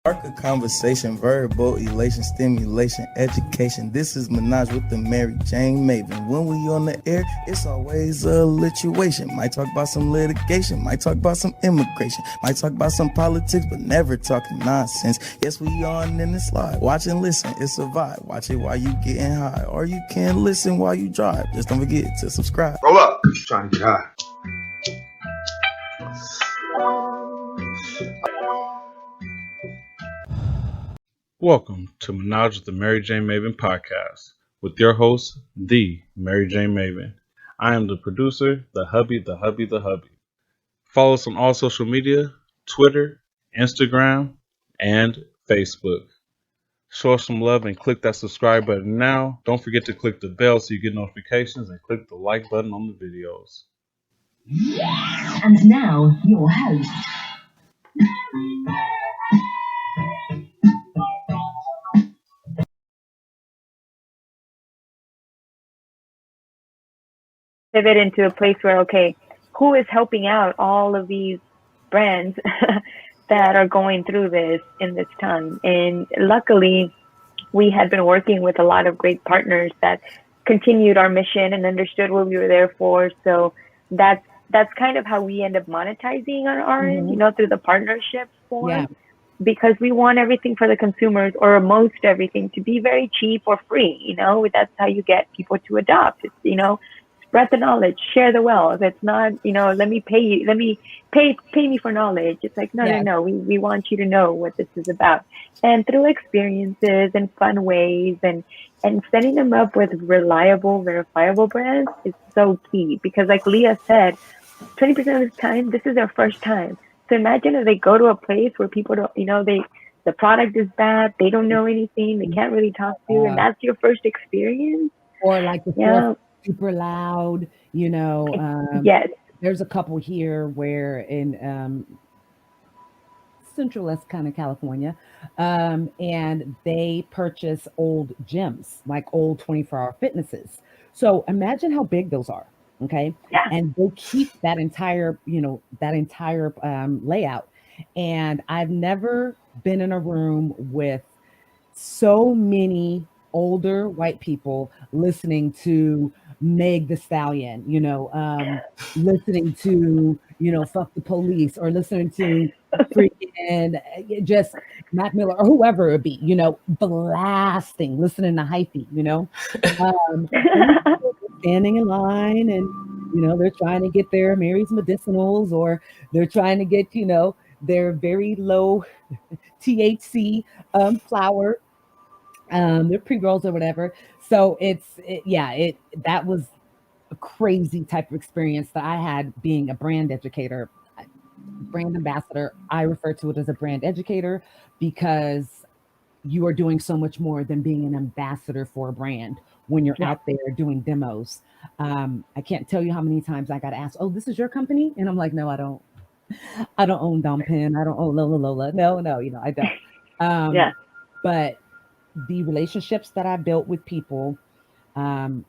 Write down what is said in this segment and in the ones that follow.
Spark a conversation, verbal elation, stimulation, education. This is Menage with the MenagewiththeMariJayneMaven. When we on the air, it's always a lituation. Might talk about some litigation, might talk about some immigration, might talk about some politics, but never talking nonsense. Yes, we on in the slide. Watch and listen, it's a vibe. Watch it while you getting high, or you can listen while you drive. Just don't forget to subscribe. Roll up. Trying to get high. Welcome to Menage with the MenagewiththeMariJayneMaven podcast with your host, the MenagewiththeMariJayneMaven. I am the producer, the hubby. Follow us on all social media, Twitter, Instagram, and Facebook. Show us some love and click that subscribe button now. Don't forget to click the bell so you get notifications and click the like button on the videos. And now, your host. Pivot into a place where, okay, who is helping out all of these brands that are going through this in this time? And luckily, we had been working with a lot of great partners that continued our mission and understood what we were there for. So that's kind of how we end up monetizing on our end, through the partnership form. Because we want everything for the consumers, or most everything, to be very cheap or free. That's how you get people to adopt. It's, spread the knowledge, share the wealth. It's not, let me pay you, pay me for knowledge. It's like, no. We want you to know what this is about. And through experiences and fun ways and setting them up with reliable, verifiable brands is so key. Because like Leah said, 20% of the time, this is their first time. So imagine if they go to a place where people don't, the product is bad, they don't know anything, they can't really talk to you, and that's your first experience. Or like the super loud, Yes. There's a couple here where in Central West kind of California, and they purchase old gyms, like old 24-hour fitnesses. So imagine how big those are. Okay. Yeah. And they keep that entire layout. And I've never been in a room with so many older white people listening to Meg the Stallion, listening to, fuck the police, or listening to freaking just Mac Miller or whoever it be, blasting, listening to hyphy, standing in line and, they're trying to get their Mary's medicinals, or they're trying to get, their very low THC flower, their pre-rolls or whatever. So that was a crazy type of experience that I had being a brand educator, brand ambassador. I refer to it as a brand educator because you are doing so much more than being an ambassador for a brand when you're out there doing demos. I can't tell you how many times I got asked, "Oh, this is your company?" And I'm like, "No, I don't own Dom Pen. I don't own Lola. No, I don't." But the relationships that I built with people, having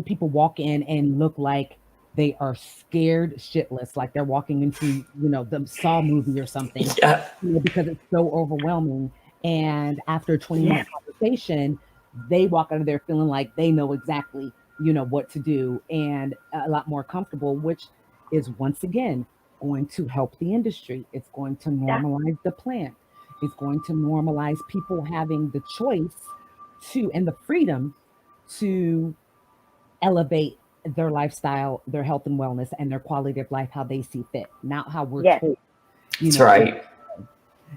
people walk in and look like they are scared shitless, like they're walking into, the Saw movie or something, because it's so overwhelming. And after a 20-minute conversation, they walk out of there feeling like they know exactly, what to do, and a lot more comfortable, which is once again going to help the industry. It's going to normalize the plant. It's going to normalize people having the choice to, and the freedom to elevate their lifestyle, their health and wellness, and their quality of life how they see fit, not how we're told. That's right.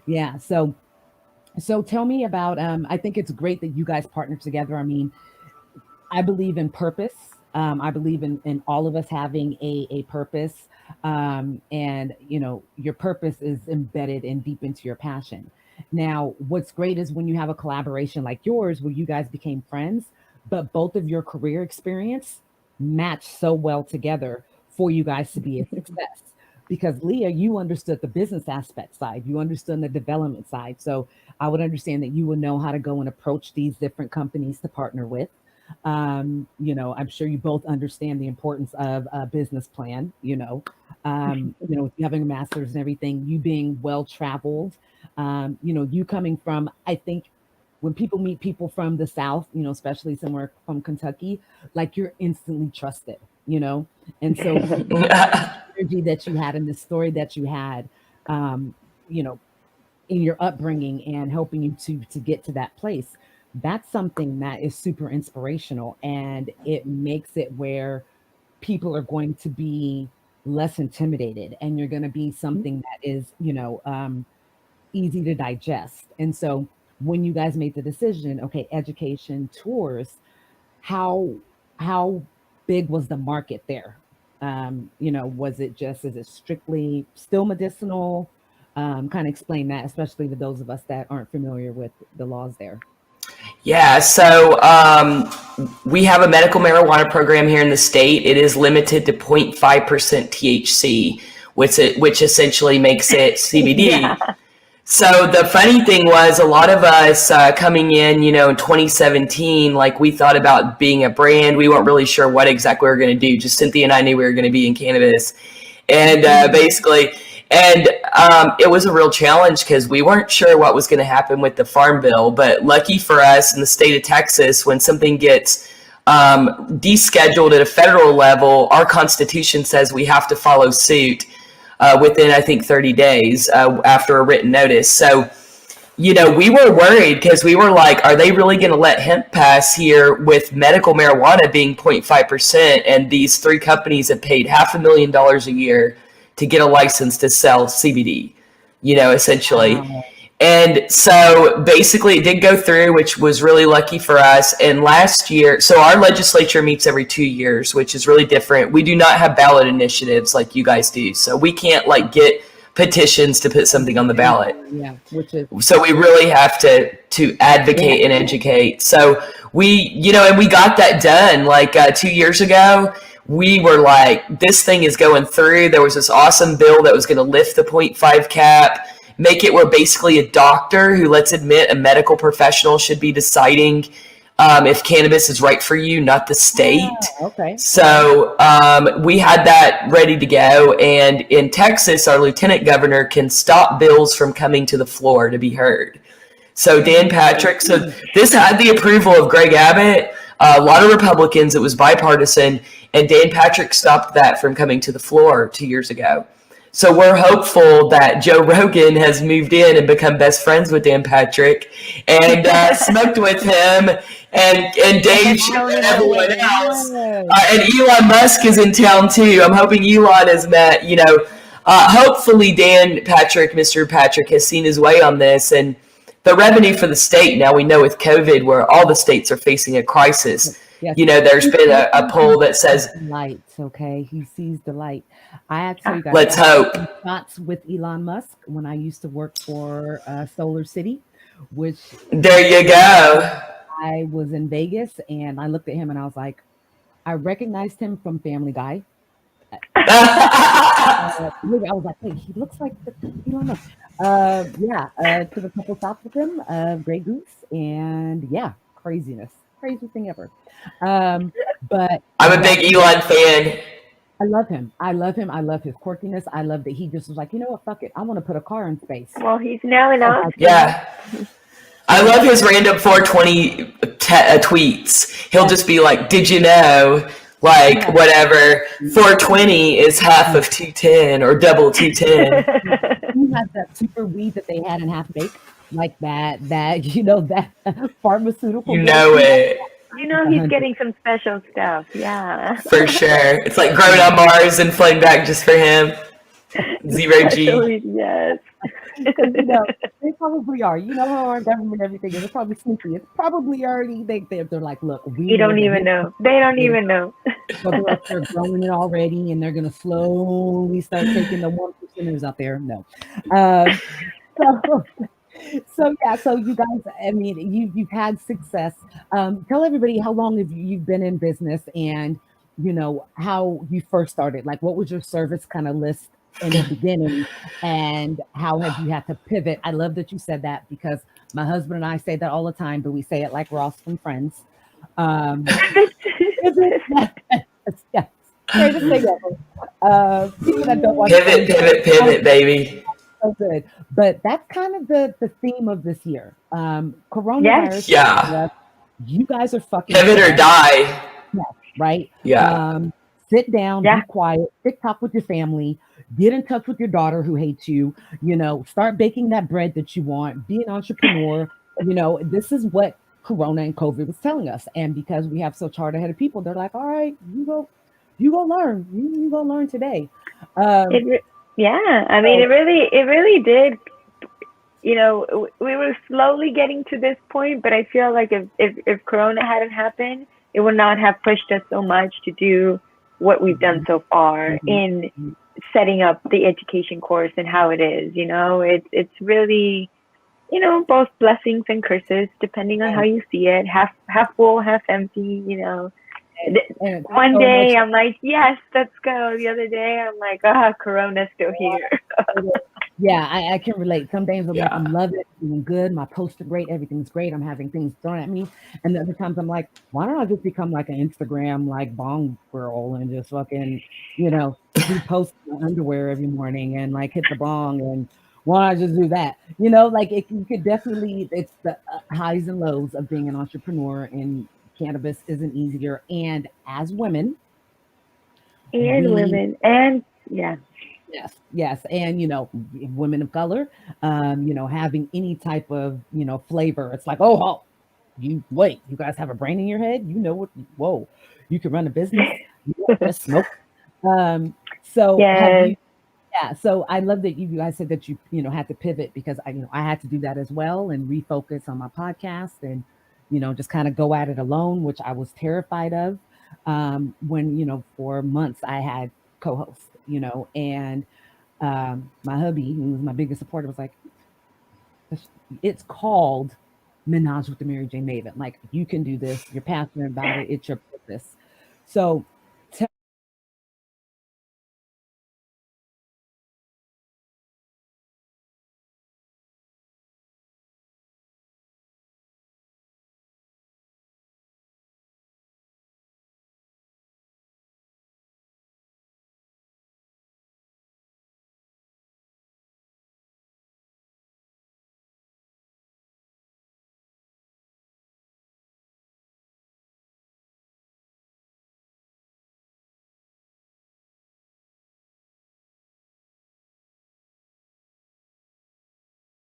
Yeah. So tell me about, I think it's great that you guys partner together. I mean, I believe in purpose. I believe in all of us having a purpose. And, your purpose is embedded in deep into your passion. Now, what's great is when you have a collaboration like yours, where you guys became friends, but both of your career experience match so well together for you guys to be a success. Because Leah, you understood the business aspect side, you understood the development side. So I would understand that you would know how to go and approach these different companies to partner with. I'm sure you both understand the importance of a business plan, with you having a master's and everything, you being well traveled, you coming from, I think when people meet people from the South, especially somewhere from Kentucky, like you're instantly trusted, and so the energy that you had and the story that you had, um, you know, in your upbringing and helping you to get to that place, that's something that is super inspirational, and it makes it where people are going to be less intimidated, and you're going to be something that is easy to digest. And so when you guys made the decision, okay, education tours, how how big was the market there? Was it just, is it strictly still medicinal? Kind of explain that, especially to those of us that aren't familiar with the laws there. Yeah, so we have a medical marijuana program here in the state. It is limited to 0.5% THC, which essentially makes it CBD. Yeah. So the funny thing was, a lot of us coming in, in 2017, like we thought about being a brand. We weren't really sure what exactly we were going to do. Just Cynthia and I knew we were going to be in cannabis. And it was a real challenge because we weren't sure what was going to happen with the farm bill. But lucky for us in the state of Texas, when something gets descheduled at a federal level, our Constitution says we have to follow suit within, I think, 30 days after a written notice. So, we were worried because we were like, are they really going to let hemp pass here with medical marijuana being 0.5%? And these three companies have paid $500,000 a year to get a license to sell CBD, essentially. Wow. And so basically it did go through, which was really lucky for us. And last year, so our legislature meets every 2 years, which is really different. We do not have ballot initiatives like you guys do. So we can't get petitions to put something on the ballot. Yeah, so we really have to advocate and educate. So we, and we got that done 2 years ago. We were like, this thing is going through. There was this awesome bill that was going to lift the 0.5 cap, make it where basically a doctor who, let's admit, a medical professional should be deciding if cannabis is right for you, not the state. Yeah, okay. So we had that ready to go. And in Texas, our lieutenant governor can stop bills from coming to the floor to be heard. So Dan Patrick, so this had the approval of Greg Abbott, a lot of Republicans. It was bipartisan. And Dan Patrick stopped that from coming to the floor 2 years ago. So we're hopeful that Joe Rogan has moved in and become best friends with Dan Patrick and smoked with him and Dave and everyone else. And Elon Musk is in town too. I'm hoping Elon has met, hopefully Dan Patrick, Mr. Patrick, has seen his way on this. And the revenue for the state, now we know with COVID, where all the states are facing a crisis, yes. There's been a poll that says light. Okay, he sees the light. I actually got let's hope shots with Elon Musk when I used to work for Solar City, which there you go. I was in Vegas and I looked at him and I was like, I recognized him from Family Guy. I was like, hey, he looks like Elon Musk. Took a couple stops with him, Grey Goose, and crazy thing ever. But I'm a big Elon fan. I love him. I love his quirkiness. I love that he just was like, you know what, fuck it. I want to put a car in space. Well, he's now in Austin. Yeah. I love his random 420 tweets. He'll just be like, did you know, whatever, 420 is half of 210 or double 210. He has that super weed that they had in Half Baked, like that pharmaceutical. It. He's getting some special stuff. Yeah. For sure. It's like growing on Mars and flying back just for him. Zero G. Yes. They probably are. How our government, everything is. It's probably sneaky. It's probably already, they're like, look, we don't even know. They don't even know. So they're growing it already, and they're going to slowly start taking the 1%ers out there. No. So you guys, I mean, you've had success. Tell everybody how long have you've been in business, and how you first started. Like, what was your service kind of list in the beginning, and how have you had to pivot? I love that you said that, because my husband and I say that all the time, but we say it like we're Austin friends. Yes, greatest thing ever. People that don't watch Pivot, pivot, pivot, baby. so good. But that's kind of the theme of this year. Yes. Coronavirus. Yeah. You guys are fucking Pivot or up. die. Yeah, right? Yeah. Sit down, Yeah. be quiet, TikTok with your family, get in touch with your daughter who hates you, start baking that bread that you want, be an entrepreneur. This is what Corona and COVID was telling us. And because we have such hard headed people, they're like, all right, you go learn. You go learn today. Yeah, I mean, it really did. We were slowly getting to this point, but I feel like if Corona hadn't happened, it would not have pushed us so much to do what we've done so far in setting up the education course and how it is. It's really, both blessings and curses depending on how you see it. Half full, half empty. And One so day much- I'm like, yes, let's go. The other day I'm like, Corona's still here. Yeah, I can relate. Some days I'm like, Yeah. I'm loving it, doing good. My posts are great. Everything's great. I'm having things thrown at me. And the other times I'm like, why don't I just become like an Instagram, like bong girl and just fucking, do posts in my underwear every morning and like hit the bong and why don't I just do that? You could definitely, it's the highs and lows of being an entrepreneur, and cannabis isn't easier. And as women, And women. And yeah. Yes. And, women of color, having any type of, flavor. It's like, oh, you guys have a brain in your head? You know what? Whoa, you can run a business. You don't just smoke. So Yes. so I love that you guys said that you had to pivot, because I had to do that as well and refocus on my podcast and, just kind of go at it alone, which I was terrified of. When, for months I had co-hosts, and my hubby, who was my biggest supporter, was like, it's called Menage with the Mary Jane Maven. Like, you can do this. You're passionate about it. It's your purpose. So